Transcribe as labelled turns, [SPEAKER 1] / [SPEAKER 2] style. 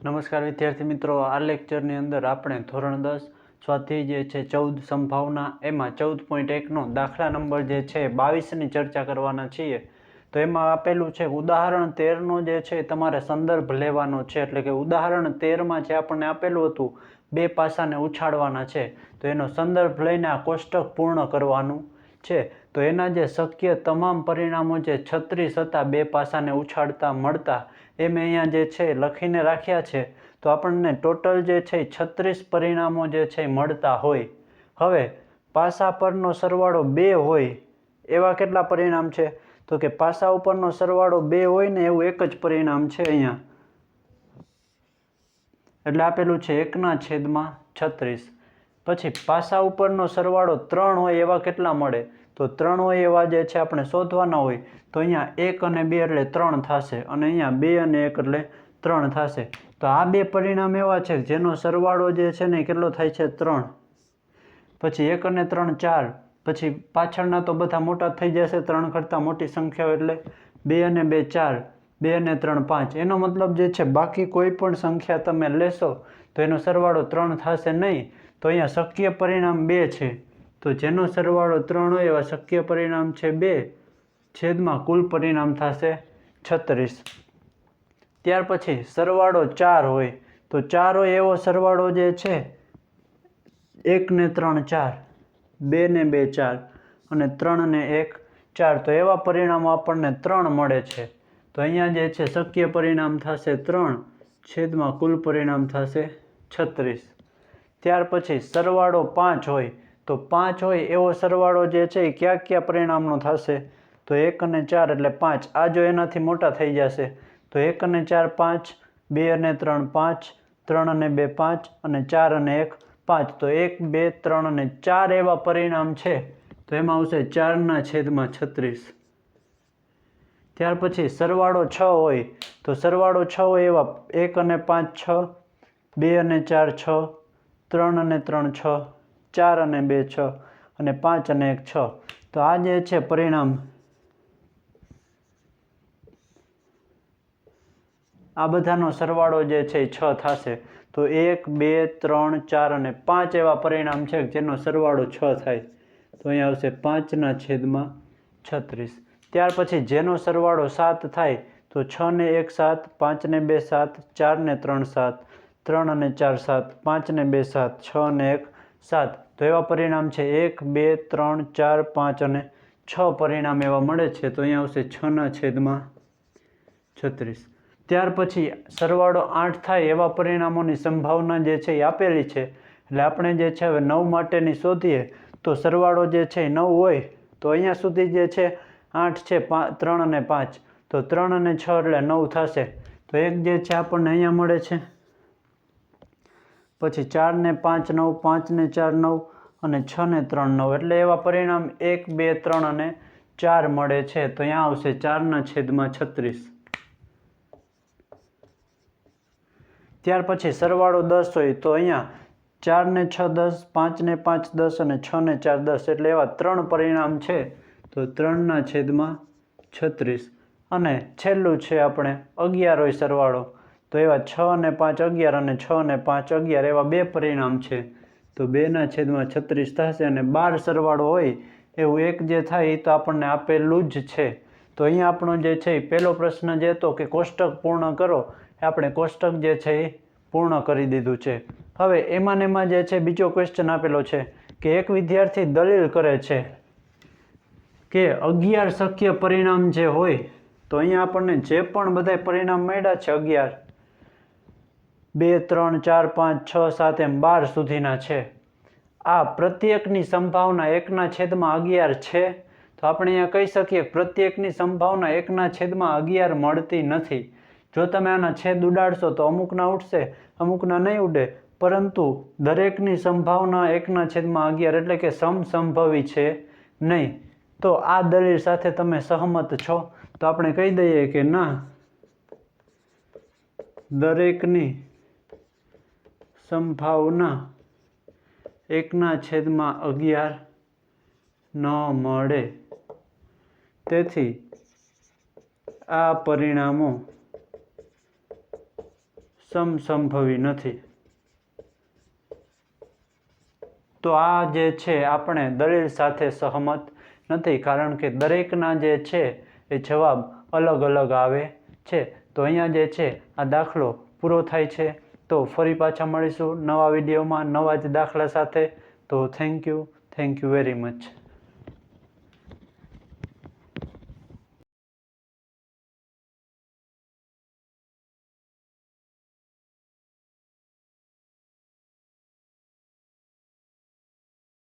[SPEAKER 1] નમસ્કાર વિદ્યાર્થી મિત્રો, આ લેક્ચરની અંદર આપણે ધોરણ 10 સ્વાધ્યાય જે છે 14 સંભાવના એમાં 14.1નો દાખલા નંબર જે છે 22ની ચર્ચા કરવાના છીએ. તો એમાં આપેલું છે ઉદાહરણ 13નો જે છે તમારે સંદર્ભ લેવાનો છે. એટલે કે ઉદાહરણ 13માં જે આપણને આપેલું હતું બે પાસાને ઉછાળવાના છે, તો એનો સંદર્ભ લઈને આ કોષ્ટક પૂર્ણ કરવાનું છે. તો એના જે શક્ય તમામ પરિણામો જે 36 હતા બે પાસાને ઉછાળતા મળતા, એ મેં અહીંયા જે છે લખીને રાખ્યા છે. તો આપણને ટોટલ જે છે 36 પરિણામો જે છે મળતા હોય. હવે પાસા પરનો સરવાળો 2 હોય એવા કેટલા પરિણામ છે? તો કે પાસા ઉપરનો સરવાળો 2 હોય ને એવું એક જ પરિણામ છે અહીંયા. એટલે આપેલું છે 1/36. પછી પાસા ઉપરનો સરવાળો 3 હોય એવા કેટલા મળે? તો 3 હોય એવા જે છે આપણે શોધવાના હોય. તો અહીંયા 1 અને 2 એટલે 3 થશે, અને અહીંયા 2 અને 1 એટલે 3 થશે. તો આ બે પરિણામ એવા છે જેનો સરવાળો જે છે ને કેટલો થાય છે? 3. પછી 1 અને 3 4. પછી પાછળના તો બધા મોટા થઈ જશે 3 કરતાં મોટી સંખ્યાઓ, એટલે 2 અને 2 4, 2 અને 3 5. એનો મતલબ જે છે બાકી કોઈ પણ સંખ્યા તમે લેશો તો એનો સરવાળો 3 થશે નહીં. તો અહીંયા શક્ય પરિણામ 2 છે. તો જેનો સરવાળો 3 હોય એવા શક્ય પરિણામ છે 2, છેદમાં કુલ પરિણામ થશે 36. ત્યાર પછી સરવાળો 4 હોય. તો 4 હોય એવો સરવાળો જે છે 1 ને 3 4, 2 ને 2 4 અને 3 ને 1 4. તો એવા પરિણામો આપણને 3 મળે છે. તો અહીંયા જે છે શક્ય પરિણામ થશે 3, છેદમાં કુલ પરિણામ થશે 36. ત્યાર પછી સરવાળો 5 હોય. તો 5 હોય એવો સરવાળો જે છે એ કયા કયા પરિણામનો થશે? તો 1 અને 4 એટલે 5. આ જો એનાથી મોટા થઈ જશે તો 1 અને 4 5, 2 અને 3 5, 3 અને 2 5 અને 4 અને 1 5. તો 1 2 3 અને 4 એવા પરિણામ છે. તો એમાં આવશે 4/36. ત્યાર પછી સરવાળો 6 હોય. તો સરવાળો 6 હોય એવા 1 અને 5 6, 2 અને 4 6, 3 અને 3 6, 4 અને 2 6 અને 5 અને 1 6. તો આ જે છે પરિણામ, આ બધાનો સરવાળો જે છે એ 6 થશે. તો 1 2 3 4 અને 5 એવા પરિણામ છે જેનો સરવાળો 6 થાય. તો અહીંયા આવશે 5/36. ત્યાર પછી જેનો સરવાળો 7 થાય. તો 6 ને 1 7, 5 ને 2 7, 4 ને 3 7, 3 અને 4 7, 5 ને 2 7, 6 અને 1 7. તો એવા પરિણામ છે 1 2 3 4 5 અને 6 પરિણામ એવા મળે છે. તો અહીંયા આવશે 6/36. ત્યાર પછી સરવાળો 8 થાય એવા પરિણામોની સંભાવના જે છે એ આપેલી છે. એટલે આપણે જે છે હવે 9 માટેની શોધીએ. તો સરવાળો જે છે એ 9 હોય. તો અહીંયા સુધી જે છે 8 છે 3 અને 5. તો 3 અને 6 એટલે 9 થશે. તો એક જે છે આપણને અહીંયા મળે છે. પછી 4 ને 5 9, 5 ને 4 9 અને 6 ને 3 9. એટલે એવા પરિણામ 1 2 3 અને 4 મળે છે. તો અહીંયા આવશે 4/36. ત્યાર પછી સરવાળો 10 હોય. તો અહીંયા 4 ને 6 10, 5 ને 5 10 અને 6 ને 4 10. એટલે એવા 3 પરિણામ છે. તો 3/36. અને છેલ્લું છે આપણે 11 હોય સરવાળો. તો એવા 6 અને 5 11 અને 6 અને 5 11 એવા 2 પરિણામ છે. તો 2/36 થશે. અને 12 સરવાળો હોય એવું એક જે થાય એ તો આપણને આપેલું જ છે. તો અહીંયા આપણો જે છે એ પહેલો પ્રશ્ન જે હતો કે કોષ્ટક પૂર્ણ કરો, આપણે કોષ્ટક જે છે એ પૂર્ણ કરી દીધું છે. હવે એમાં ને એમાં જે છે બીજો ક્વેશ્ચન આપેલો છે કે એક વિદ્યાર્થી દલીલ કરે છે કે 11 શક્ય પરિણામ જે હોય. તો અહીંયા આપણને જે પણ બધા પરિણામ મળ્યા છે 11, 2 3 4 5 6 7 એમ 12 સુધીના છે. આ પ્રત્યેકની સંભાવના 1/11 છે. તો આપણે અહીંયા કહી શકીએ પ્રત્યેકની સંભાવના 1/11 મળતી નથી. જો તમે આના છેદ ઉડાડશો તો અમુકના ઉડશે, અમુકના નહીં ઉડે. પરંતુ દરેકની સંભાવના 1/11 એટલે કે સમસંભવી છે નહીં. તો આ દલીલ સાથે તમે સહમત છો? તો આપણે કહી દઈએ કે ના, દરેકની સંભાવના 1/11 ન મળે. તેથી આ પરિણામો સમસંભવી નથી. તો આ જે છે આપણે દલીલ સાથે સહમત નથી, કારણ કે દરેકના જે છે એ જવાબ અલગ અલગ આવે છે. તો અહીંયા જે છે આ દાખલો પૂરો થાય છે. તો ફરી પાછા મળીશું નવા વિડીયોમાં નવા જ દાખલા સાથે. તો થેન્ક યુ વેરી મચ.